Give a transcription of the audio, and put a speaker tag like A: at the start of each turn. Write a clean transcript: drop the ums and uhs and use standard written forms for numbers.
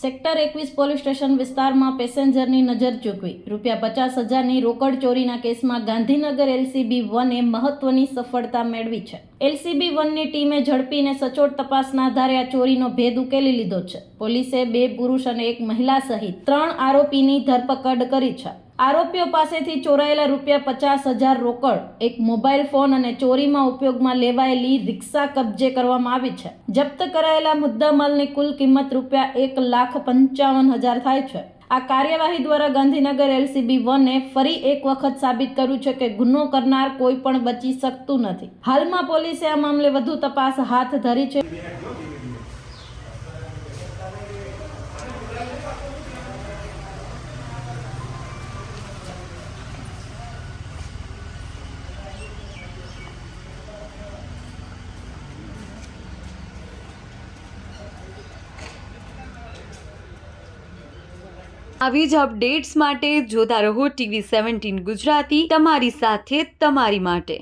A: Sector 21 police station વિસ્તારમાં પેસેન્જરની નજર ચૂકવી ₹50,000ની રોકડ ચોરીના કેસમાં ગાંધીનગર LCB 1એ મહત્વની સફળતા મેળવી છે। LCB 1ની ટીમે ઝડપીને સચોટ તપાસના આધારે આ ચોરીનો ભેદ ઉકેલી લીધો છે। પોલીસે 2 પુરુષ અને 1 મહિલા સહિત 3 આરોપીની ધરપકડ કરી છે। આરોપીઓ પાસેથી ચોરાયેલા ₹50,000 રોકડ, એક મોબાઈલ ફોન અને ચોરીમાં ઉપયોગમાં લેવાયેલી રિક્ષા કબજે કરવામાં આવી છે। જપ્ત કરાયેલા મુદ્દામાલની કુલ કિંમત ₹1,55,000 થાય છે। આ કાર્યવાહી દ્વારા ગાંધીનગર LCB 1એ ફરી એક વખત સાબિત કર્યું છે કે ગુનો કરનાર કોઈ પણ બચી શકતું નથી। હાલમાં પોલીસે આ મામલે વધુ તપાસ હાથ ધરી છે।
B: આવી જ અપડેટ્સ માટે જોતા રહો TV 17 ગુજરાતી, તમારી સાથે તમારી માટે।